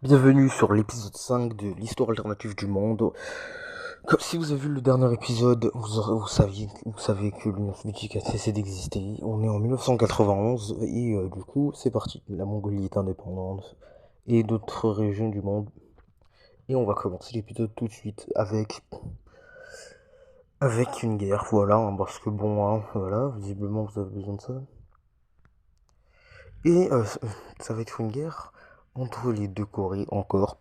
Bienvenue sur l'épisode 5 de l'histoire alternative du monde. Comme si vous avez vu le dernier épisode, vous savez que l'Union soviétique a cessé d'exister. On est en 1991 et du coup c'est parti. La Mongolie est indépendante et d'autres régions du monde. Et on va commencer l'épisode tout de suite avec une guerre, voilà, hein, parce que bon, hein, voilà, visiblement vous avez besoin de ça. Et ça va être une guerre entre les deux Corées encore.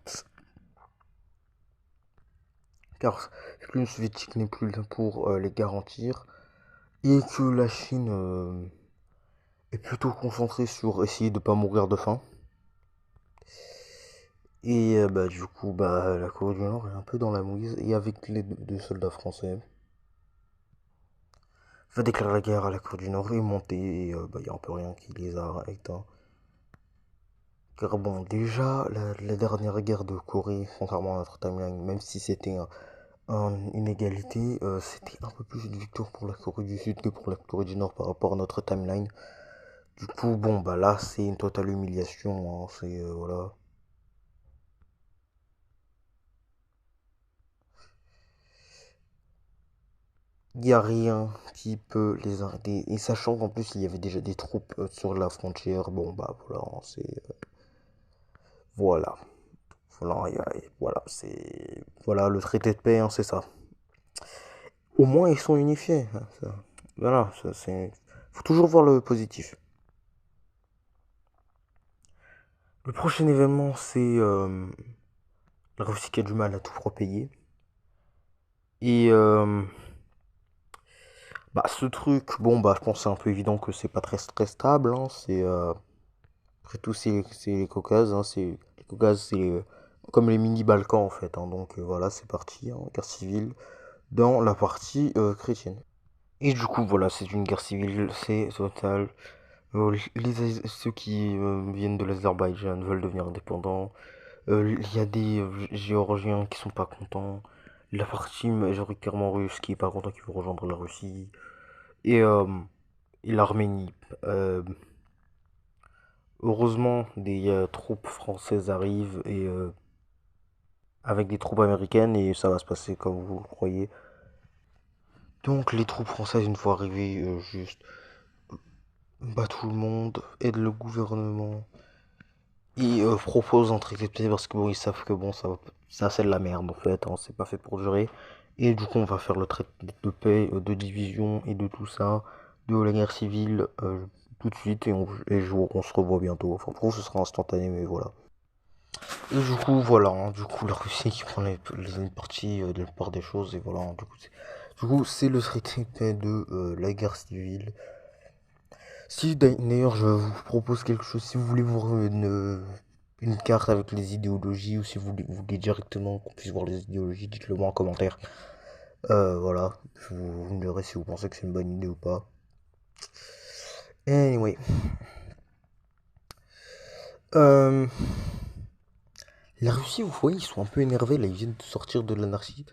Car l'Union soviétique n'est plus là pour les garantir et que la Chine est plutôt concentrée sur essayer de pas mourir de faim. Et bah du coup la Corée du Nord est un peu dans la mouise et avec les deux soldats français va déclarer la guerre à la Corée du Nord et monter et y a un peu rien qui les a éteints. Car bon déjà la dernière guerre de Corée, contrairement à notre timeline, même si c'était une égalité, c'était un peu plus une victoire pour la Corée du Sud que pour la Corée du Nord par rapport à notre timeline. Du coup, bon, bah là, c'est une totale humiliation, hein, c'est, voilà. Il n'y a rien qui peut les arrêter. Et sachant qu'en plus, il y avait déjà des troupes sur la frontière, bon, bah voilà, hein, c'est... voilà. Voilà, voilà, c'est... Voilà, le traité de paix, hein, c'est ça. Au moins, ils sont unifiés, hein, ça. Voilà, ça, c'est... Faut toujours voir le positif. Le prochain événement, c'est la Russie qui a du mal à tout repayer. Et bah ce truc, bon bah je pense que c'est un peu évident que c'est pas très stable, hein, c'est après tout c'est les Caucases, hein, c'est les Caucases c'est comme les mini Balkans en fait, hein, donc voilà c'est parti, hein, guerre civile dans la partie chrétienne. Et du coup voilà c'est une guerre civile, c'est total. Ceux qui viennent de l'Azerbaïdjan veulent devenir indépendants. Il y a des Géorgiens qui sont pas contents. La partie majoritairement russe qui est pas content qui veut rejoindre la Russie. Et, euh, et l'Arménie. Euh, Heureusement, des troupes françaises arrivent et avec des troupes américaines et ça va se passer comme vous le croyez. Donc les troupes françaises, une fois arrivées, juste battent tout le monde, aident le gouvernement et proposent un traité de paix parce que bon, ils savent que bon, ça c'est de la merde en fait, hein, c'est pas fait pour durer. Et du coup, on va faire le traité de paix, de division et de tout ça, de la guerre civile tout de suite on se revoit bientôt. Enfin, pour vous, ce sera instantané, mais voilà. Et du coup, voilà, hein, du coup, la Russie qui prend une partie de la part des choses, et voilà, hein, du coup, c'est le traité de la guerre civile. Si d'ailleurs, je vous propose quelque chose, si vous voulez voir une carte avec les idéologies, ou si vous voulez directement qu'on puisse voir les idéologies, dites-le moi en commentaire. Voilà, vous me direz si vous pensez que c'est une bonne idée ou pas. Anyway. Euh, la Russie, vous voyez, ils sont un peu énervés, là, ils viennent de sortir de l'anarchie.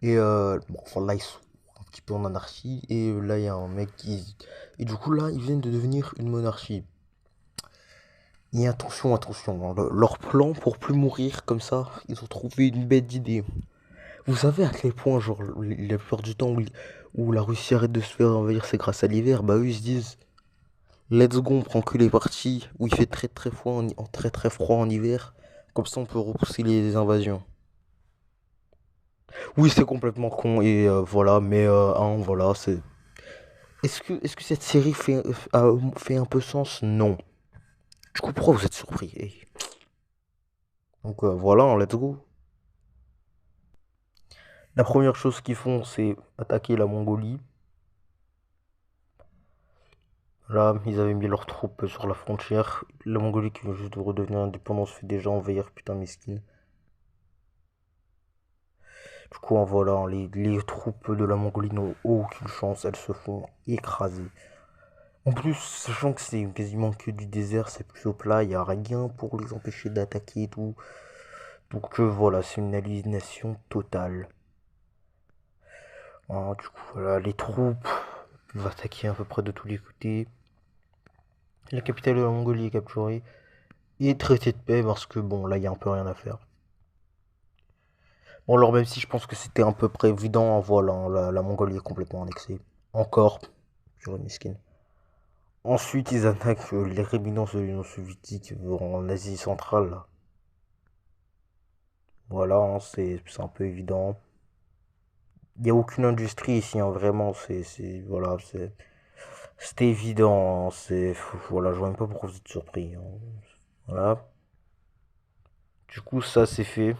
Et bon, enfin là, ils sont un petit peu en anarchie. Et là, il y a un mec qui... Et du coup, là, ils viennent de devenir une monarchie. Et attention, attention, hein, leur plan pour plus mourir comme ça, ils ont trouvé une bête d'idée. Vous savez à quel point, genre, la plupart du temps où la Russie arrête de se faire envahir, c'est grâce à l'hiver, bah eux, ils se disent, let's go, on prend que les parties où il fait très froid en hiver. Comme ça, on peut repousser les invasions. Oui, c'est complètement con et voilà, mais hein, voilà, c'est. Est-ce que cette série fait un peu sens? Non. Du coup, pourquoi vous êtes surpris? Donc voilà, hein, let's go. La première chose qu'ils font, c'est attaquer la Mongolie. Là, ils avaient mis leurs troupes sur la frontière. La Mongolie qui vient juste de redevenir indépendante se fait déjà envahir, putain, mesquine. Du coup, en voilà, hein, les troupes de la Mongolie n'ont aucune chance, elles se font écraser. En plus, sachant que c'est quasiment que du désert, c'est plutôt plat, il n'y a rien pour les empêcher d'attaquer et tout. Donc voilà, c'est une aliénation totale. Hein, du coup, voilà, les troupes vont attaquer à peu près de tous les côtés. La capitale de la Mongolie est capturée. Et traité de paix parce que bon, là, il y a un peu rien à faire. Bon, alors même si je pense que c'était un peu près évident, voilà, hein, la Mongolie est complètement annexée. Encore, sur une skin. Ensuite, ils attaquent les réminiscences de l'Union soviétique en Asie centrale, là. Voilà, hein, c'est un peu évident. Il n'y a aucune industrie ici, hein, vraiment, voilà, c'était évident, hein, voilà, je vois même pas pourquoi vous êtes surpris, hein. Voilà. Du coup, ça, c'est fait.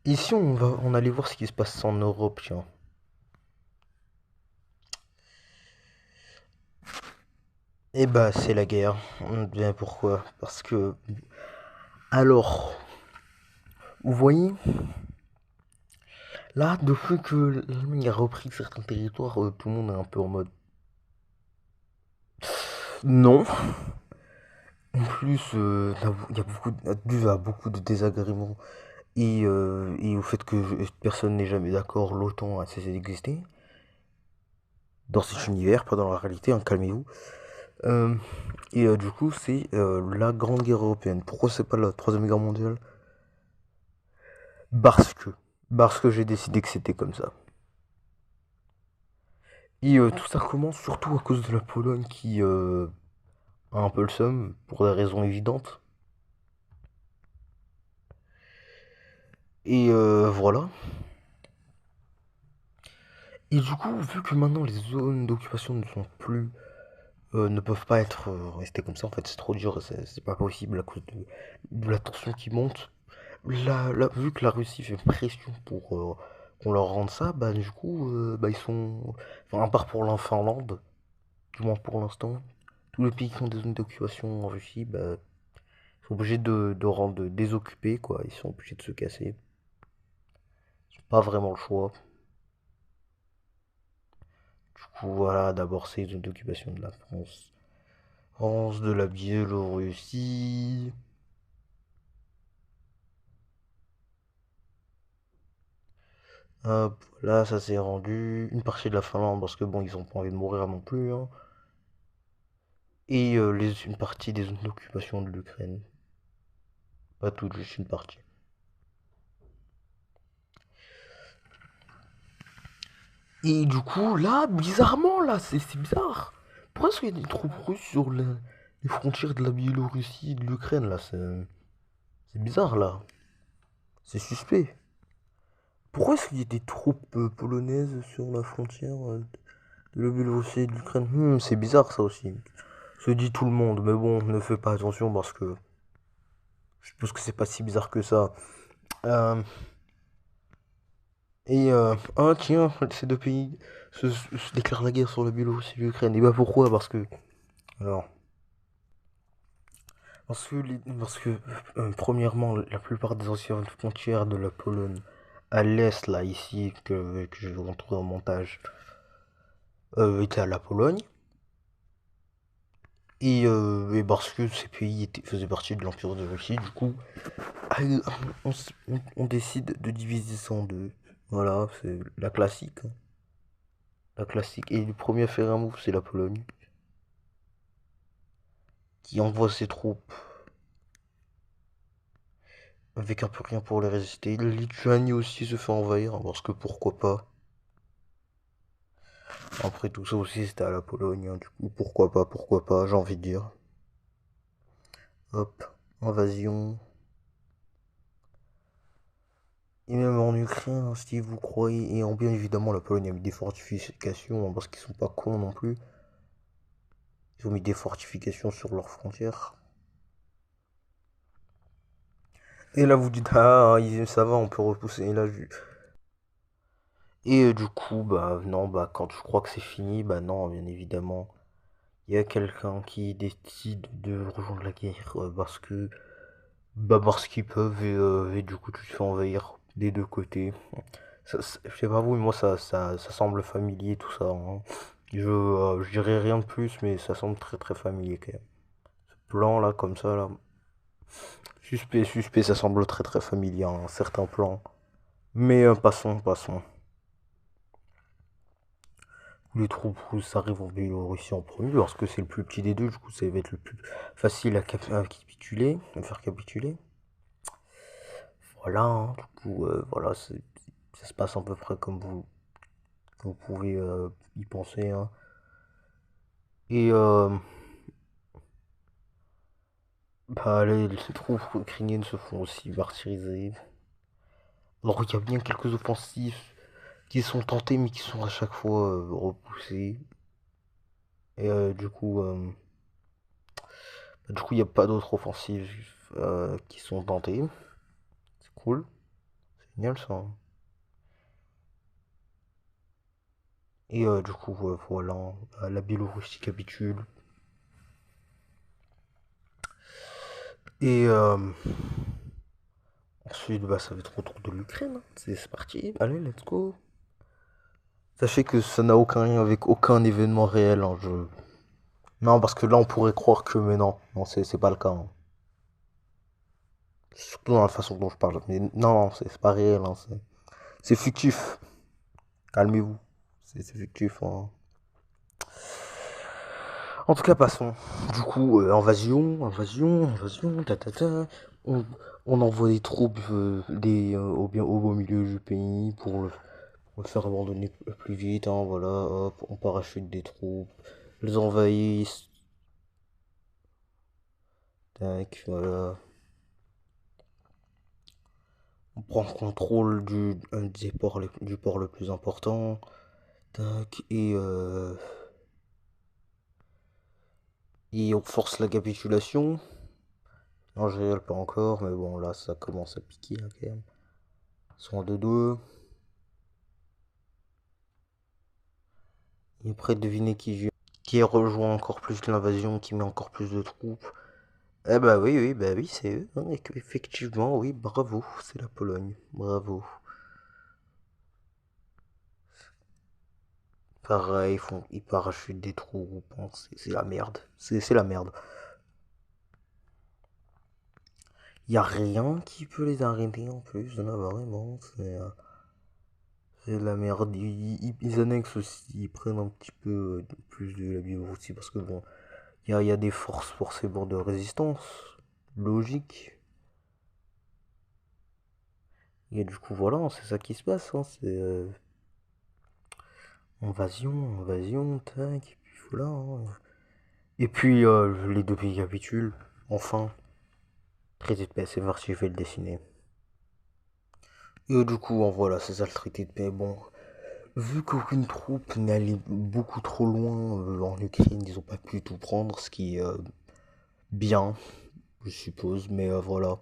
Ici, on allait voir ce qui se passe en Europe, tiens. Eh bah, c'est la guerre. Bien pourquoi? Parce que, alors, vous voyez, là, depuis que l'Allemagne a repris certains territoires, tout le monde est un peu en mode non. En plus, il y a dû à beaucoup de désagréments et au fait que personne n'est jamais d'accord, l'OTAN a cessé d'exister dans cet univers, pas dans la réalité, hein, calmez-vous. Euh, du coup, c'est la Grande Guerre européenne. Pourquoi c'est pas la Troisième Guerre mondiale? Parce que, parce que j'ai décidé que c'était comme ça. Et tout ça commence surtout à cause de la Pologne qui a un peu le seum, pour des raisons évidentes. Et voilà. Et du coup, vu que maintenant les zones d'occupation ne sont plus, ne peuvent pas être restées comme ça, en fait, c'est trop dur, c'est pas possible à cause de la tension qui monte. Vu que la Russie fait pression pour qu'on leur rende ça, bah du coup, bah ils sont, enfin, à part pour la Finlande, du moins pour l'instant, tous les pays qui ont des zones d'occupation en Russie, bah, sont obligés de rendre désoccupés, quoi. Ils sont obligés de se casser. Ils n'ont pas vraiment le choix. Du coup, voilà, d'abord c'est les zones d'occupation de la France, de la Biélorussie. Hop, là, ça s'est rendu. Une partie de la Finlande, parce que bon, ils ont pas envie de mourir non plus, hein. Et une partie des zones d'occupation de l'Ukraine. Pas toutes, juste une partie. Et du coup, là, bizarrement, là, c'est bizarre. Pourquoi est-ce qu'il y a des troupes russes sur les frontières de la Biélorussie et de l'Ukraine, là? C'est bizarre, là. C'est suspect. Pourquoi est-ce qu'il y a des troupes polonaises sur la frontière de la Biélorussie et de l'Ukraine? C'est bizarre, ça aussi. Se dit tout le monde, mais bon, ne fais pas attention parce que je suppose que c'est pas si bizarre que ça. Euh, ah tiens, ces deux pays se déclarent la guerre sur la Biélorussie et l'Ukraine. Et bah pourquoi? Alors, parce que premièrement, la plupart des anciennes frontières de la Pologne à l'est, là, ici, que je vais vous retrouver en montage, étaient à la Pologne. Et parce que ces pays faisaient partie de l'Empire de Russie, du coup, on décide de diviser ça en deux. Voilà, c'est la classique, hein. La classique. Et le premier à faire un move, c'est la Pologne, qui envoie ses troupes avec un peu rien pour les résister. La Lituanie aussi se fait envahir, hein, parce que pourquoi pas. Après tout ça aussi, c'était à la Pologne, hein, du coup, pourquoi pas, j'ai envie de dire. Hop, invasion. Et même en Ukraine, hein, si vous croyez, et en bien évidemment, la Pologne a mis des fortifications, hein, parce qu'ils sont pas cons non plus. Ils ont mis des fortifications sur leurs frontières. Et là, vous dites, ah, ça va, on peut repousser. Et du coup, bah non, bah quand je crois que c'est fini, bah non, bien évidemment, il y a quelqu'un qui décide de rejoindre la guerre parce qu'ils peuvent et du coup tu te fais envahir des deux côtés. Je sais pas vous, mais moi ça semble familier tout ça, hein. Je dirais rien de plus, mais ça semble très très familier quand même. Ce plan là, comme ça là, suspect, ça semble très très familier, hein, certains plans. Mais passons. Les troupes russes arrivent en Biélorussie en premier parce que c'est le plus petit des deux, du coup ça va être le plus facile à capituler, à faire capituler. Voilà, hein, du coup, voilà, ça se passe à peu près comme vous pouvez y penser, hein. Et bah, les troupes ukrainiennes se font aussi martyriser. Alors il y a bien quelques offensives qui sont tentées mais qui sont à chaque fois repoussées. Et du coup, il n'y a pas d'autres offensives qui sont tentées. C'est cool, c'est génial ça, hein. Et du coup, voilà, la Biélorussie capitule. Et ensuite, bah, ça va être autour de l'Ukraine, hein. C'est parti, allez, let's go. Sachez que ça n'a aucun lien avec aucun événement réel en jeu. Non, parce que là, on pourrait croire que, mais non, non, c'est pas le cas, hein. Surtout dans la façon dont je parle. Mais non, c'est pas réel, hein, c'est fictif. Calmez-vous, c'est fictif, hein. En tout cas, passons. Du coup, invasion, On, on envoie des troupes au beau milieu du pays pour le faire abandonner plus vite, hein, voilà, hop, on parachute des troupes, les envahissent, tac, voilà. On prend le contrôle du port le plus important, tac, et on force la capitulation. En général, pas encore, mais bon, là, ça commence à piquer, là, quand même. Ils sont à 2-2. Et après, devinez qui rejoint encore plus l'invasion, qui met encore plus de troupes. Eh bah oui, c'est eux, hein, effectivement, oui, bravo, c'est la Pologne, bravo. Pareil, ils parachutent des troupes, hein, c'est la merde, c'est la merde. Y a rien qui peut les arrêter en plus, là, vraiment, c'est la merde. Ils annexent aussi, ils prennent un petit peu plus de la Biélorussie parce que bon, il y a des forces forcément de résistance, logique. Et du coup, voilà, c'est ça qui se passe, hein, c'est invasion, tac, et puis voilà, hein. Et puis les deux pays capitulent, enfin. Traité de paix, c'est parti, je vais le dessiner. Et du coup, voilà, c'est ça le traité de paix. Bon, vu qu'aucune troupe n'est allée beaucoup trop loin en Ukraine, ils ont pas pu tout prendre, ce qui est bien, je suppose, mais voilà.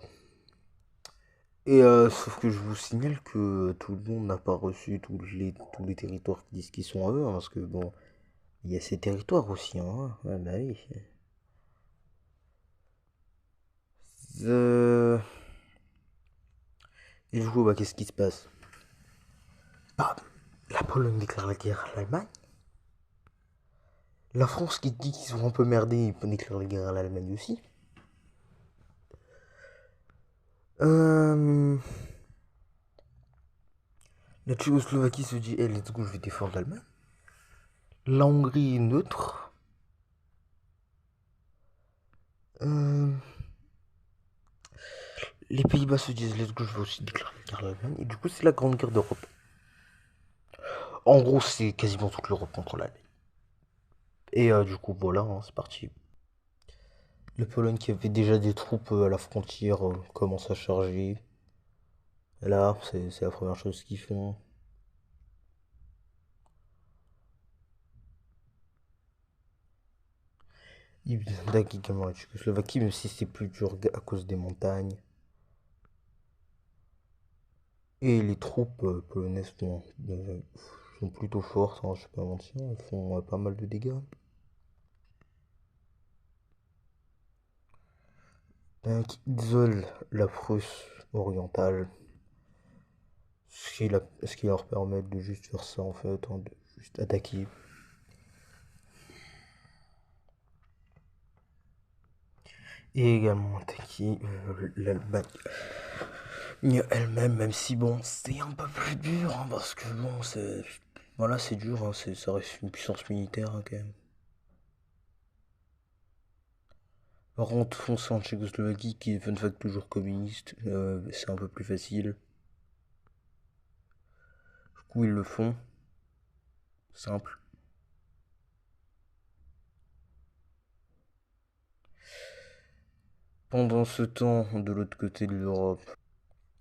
Et sauf que je vous signale que tout le monde n'a pas reçu tous les territoires qui disent qu'ils sont à eux, hein, parce que bon, il y a ces territoires aussi, hein. Ouais, bah oui. Euh, Et du coup, bah, qu'est-ce qui se passe? Bah, la Pologne déclare la guerre à l'Allemagne. La France qui dit qu'ils sont un peu merdés, ils déclare la guerre à l'Allemagne aussi. Euh, la Tchécoslovaquie se dit, hey, let's go, je vais défendre l'Allemagne. La Hongrie est neutre. Euh, les Pays-Bas se disent, let's go, je vais aussi déclarer la guerre à l'Allemagne. Et du coup, c'est la grande guerre d'Europe. En gros, c'est quasiment toute l'Europe contre l'Allemagne. Et du coup, voilà, hein, c'est parti. La Pologne qui avait déjà des troupes à la frontière commence à charger. Et là, c'est la première chose qu'ils font. Ils attaquent également la Tchécoslovaquie, même si c'est plus dur à cause des montagnes. Et les troupes polonaises sont plutôt fortes, hein, je vais pas mentir, elles font pas mal de dégâts. Donc, ils isolent la Prusse orientale, ce qui leur permet de juste faire ça en fait, hein, de juste attaquer. Et également attaquer l'Allemagne elle-même, même si bon, c'est un peu plus dur, hein, parce que bon, Voilà, c'est dur, hein, ça reste une puissance militaire hein, quand même. Par contre, foncer en Tchécoslovaquie, qui est fun fact toujours communiste, c'est un peu plus facile. Du coup, ils le font. Simple. Pendant ce temps, de l'autre côté de l'Europe,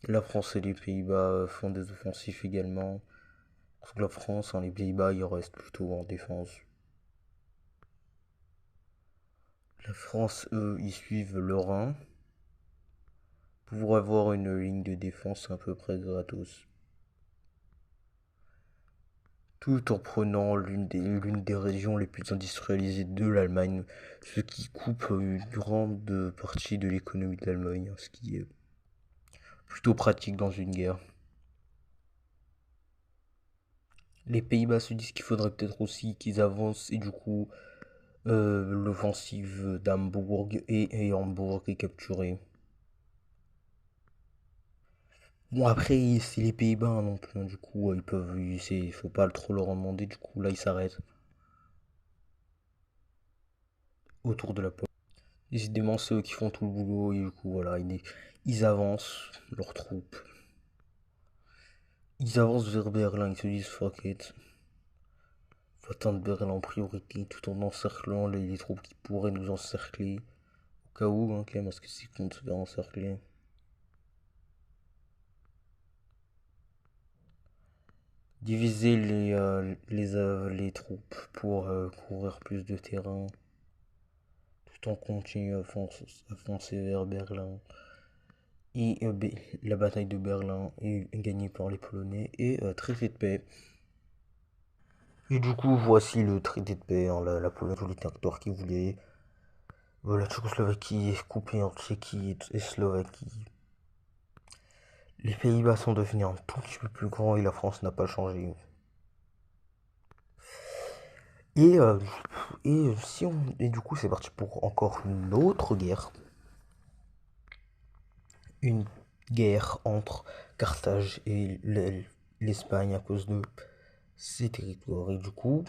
la France et les Pays-Bas font des offensifs également. Pour la France, hein, les Pays-Bas, ils restent plutôt en défense. La France, eux, ils suivent le Rhin pour avoir une ligne de défense à peu près gratos. Tout en prenant l'une des régions les plus industrialisées de l'Allemagne, ce qui coupe une grande partie de l'économie de l'Allemagne, ce qui est plutôt pratique dans une guerre. Les Pays-Bas se disent qu'il faudrait peut-être aussi qu'ils avancent et du coup l'offensive d'Hambourg et Hambourg est capturée. Bon après c'est les Pays-Bas hein, non plus, hein, du coup ils peuvent, faut pas trop leur en demander, du coup là ils s'arrêtent autour de la porte. Décidément c'est eux qui font tout le boulot et du coup voilà ils avancent leurs troupes. Ils avancent vers Berlin, ils se disent fuck it. Faut atteindre Berlin en priorité tout en encerclant les troupes qui pourraient nous encercler. Au cas où, hein, quand même, parce que c'est con de se faire encercler. Diviser les troupes pour couvrir plus de terrain, tout en continuant à foncer vers Berlin. Et la bataille de Berlin est gagnée par les Polonais et traité de paix. Et du coup, voici le traité de paix, hein, la Pologne, tous les territoires qu'ils voulaient. La Tchécoslovaquie est coupée en Tchéquie et Slovaquie. Les Pays-Bas sont devenus un tout petit peu plus grands et la France n'a pas changé. Et, euh, et du coup, c'est parti pour encore une autre guerre. Une guerre entre Carthage et l'Espagne à cause de ces territoires. Et du coup,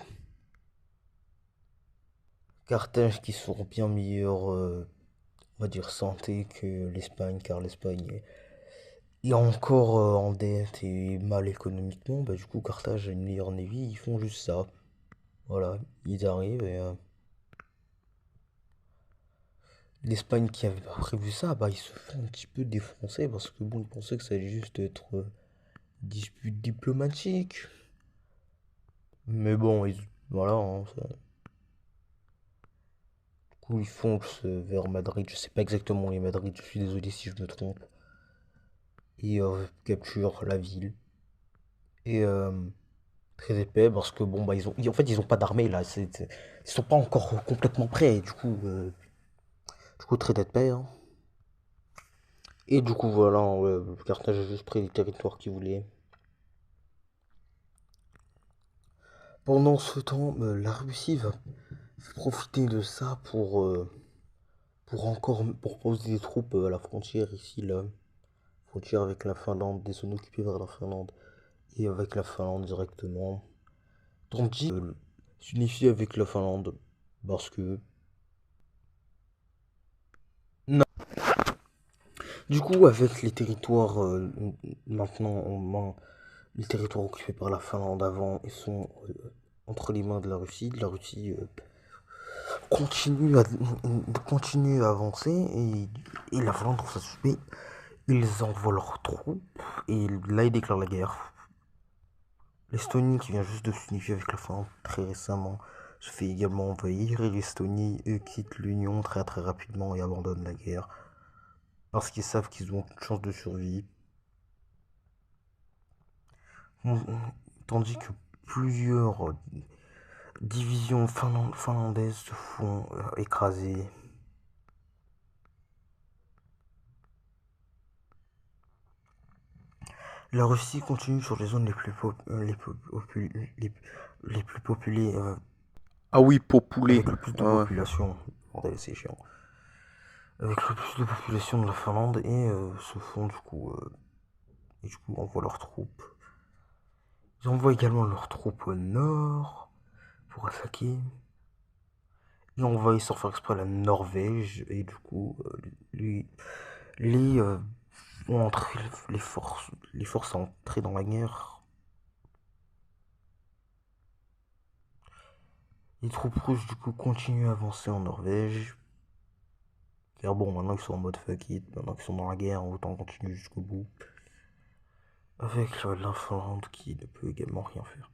Carthage qui sont bien meilleurs, on va dire, santé que l'Espagne, car l'Espagne est encore en dette et mal économiquement. Bah, du coup, Carthage a une meilleure navy, ils font juste ça. Voilà, ils arrivent et l'Espagne qui avait pas prévu ça, bah ils se font un petit peu défoncer parce que bon, ils pensaient que ça allait juste être dispute diplomatique. Mais bon, voilà, hein, du coup ils foncent vers Madrid, je sais pas exactement où est Madrid, je suis désolé si je me trompe. Et capturent la ville. Et très épais parce que bon bah en fait ils ont pas d'armée là, ils sont pas encore complètement prêts, du coup très épais, hein. Et du coup voilà, Carthage a juste pris les territoires qu'il voulait. Pendant ce temps, la Russie va profiter de ça pour poser des troupes à la frontière ici, la frontière avec la Finlande, des zones occupées vers la Finlande et avec la Finlande directement. Tandis que s'unifier avec la Finlande parce que non. Du coup, avec les territoires maintenant en main, les territoires occupés par la Finlande avant, ils sont entre les mains de la Russie. La Russie continue à avancer et la Finlande trouve ça suspect. Ils envoient leurs troupes et là ils déclarent la guerre. L'Estonie qui vient juste de s'unifier avec la Finlande très récemment se fait également envahir et l'Estonie quitte l'Union très très rapidement et abandonne la guerre parce qu'ils savent qu'ils ont une chance de survie. Tandis que plusieurs divisions finlandaises se font écraser. La Russie continue sur les zones les plus populées, Ah oui, populé. avec le plus de Ouais, ouais. population. Bordel, c'est chiant. Avec le plus de population de la Finlande et se font du coup envoient leurs troupes. Ils envoient également leurs troupes au nord pour attaquer. Et envahissent sans faire exprès la Norvège. Et du coup, les ont entré les forces à entrer dans la guerre. Les troupes russes du coup continuent à avancer en Norvège. Car bon, maintenant qu'ils sont en mode fuck it, maintenant qu'ils sont dans la guerre, autant continuer jusqu'au bout. Avec la Finlande qui ne peut également rien faire.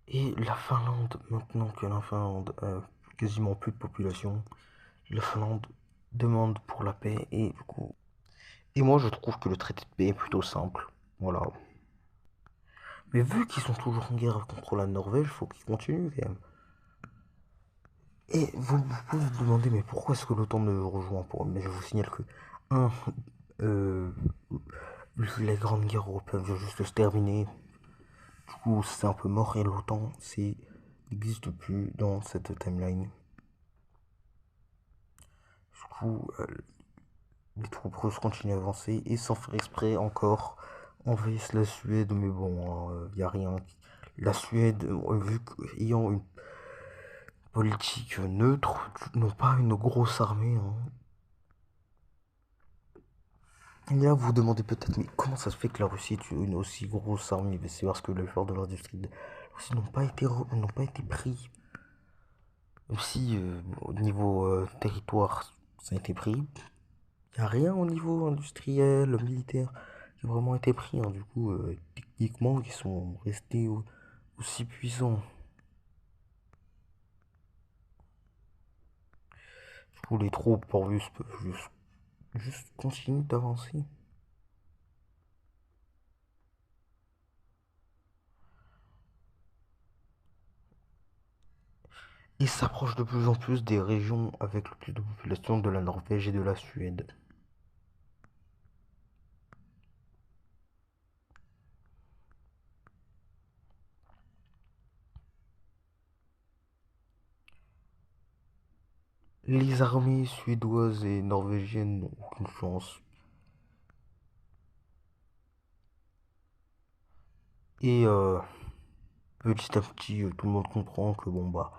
Et la Finlande, maintenant que la Finlande a quasiment plus de population, la Finlande demande pour la paix et du coup... Et moi je trouve que le traité de paix est plutôt simple. Voilà. Mais vu qu'ils sont toujours en guerre contre la Norvège, faut qu'ils continuent quand même. Et vous pouvez vous demander, mais pourquoi est-ce que l'OTAN ne rejoint pas? Mais je vous signale que, un, euh, la Grande Guerre européenne vient juste de se terminer. Du coup, c'est un peu mort et l'OTAN n'existe plus dans cette timeline. Du coup, les troupes russes continuent à avancer et sans faire exprès encore envahissent la Suède. Mais bon, il n'y a rien. La Suède, vu qu'ayant une politique neutre, n'ont pas une grosse armée. Hein. Et là, vous vous demandez peut-être, mais comment ça se fait que la Russie ait une aussi grosse armée? C'est parce que l'effort de l'industrie de la Russie n'ont pas été pris. Même si, au niveau territoire, ça a été pris. Il n'y a rien au niveau industriel, militaire, qui a vraiment été pris. Hein. Du coup, techniquement, ils sont restés aussi puissants. Du coup, les troupes russes peuvent juste continuer d'avancer. Et s'approche de plus en plus des régions avec le plus de population de la Norvège et de la Suède. Les armées suédoises et norvégiennes n'ont aucune chance. Et petit à petit, tout le monde comprend que bon bah,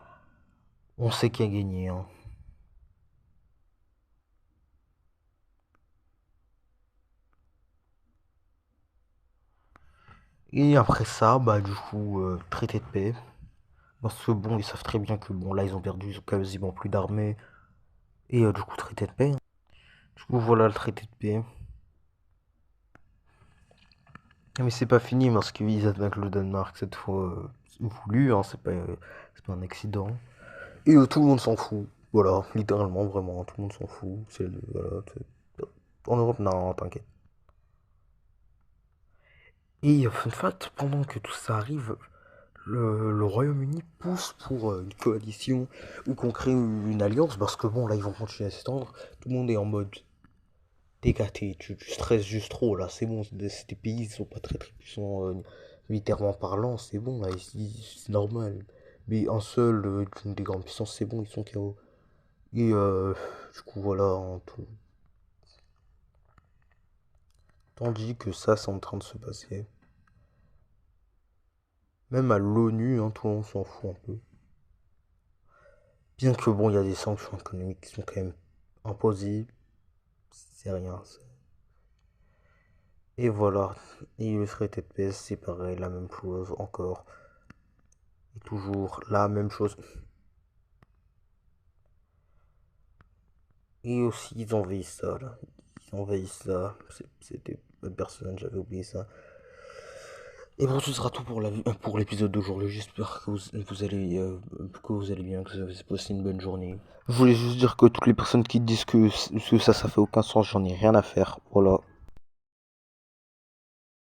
on sait qui a gagné. Hein. Et après ça, bah du coup, traité de paix. Parce que bon, ils savent très bien que bon là, ils ont perdu quasiment plus d'armées. Et du coup, traité de paix. Hein. Du coup, voilà le traité de paix. Mais c'est pas fini parce qu'ils attaquent le Danemark cette fois voulu, hein, c'est pas un accident. Et tout le monde s'en fout. Voilà, littéralement, vraiment, tout le monde s'en fout. Voilà, en Europe, non, t'inquiète. Et fun fact, pendant que tout ça arrive, le Royaume-Uni pousse pour une coalition ou qu'on crée une alliance parce que bon, là, ils vont continuer à s'étendre. Tout le monde est en mode TKT, tu stresses juste trop là, c'est bon, ces pays ils sont pas très très puissants militairement parlant, c'est bon là, c'est normal. Mais un seul d'une des grandes puissances, c'est bon, ils sont KO. Et du coup voilà, hein, tandis que ça c'est en train de se passer. Même à l'ONU, hein, tout le monde s'en fout un peu. Bien que bon, il y a des sanctions économiques qui sont quand même imposées, c'est rien. Et voilà, et le traité de paix, c'est pareil, la même chose encore. Et toujours la même chose. Et aussi, ils envahissent ça, là. Ils envahissent ça. C'était bonne personne, j'avais oublié ça. Et bon, ce sera tout pour l'épisode d'aujourd'hui. J'espère que que vous allez bien, que vous avez passé une bonne journée. Je voulais juste dire que toutes les personnes qui disent que ça fait aucun sens, j'en ai rien à faire. Voilà.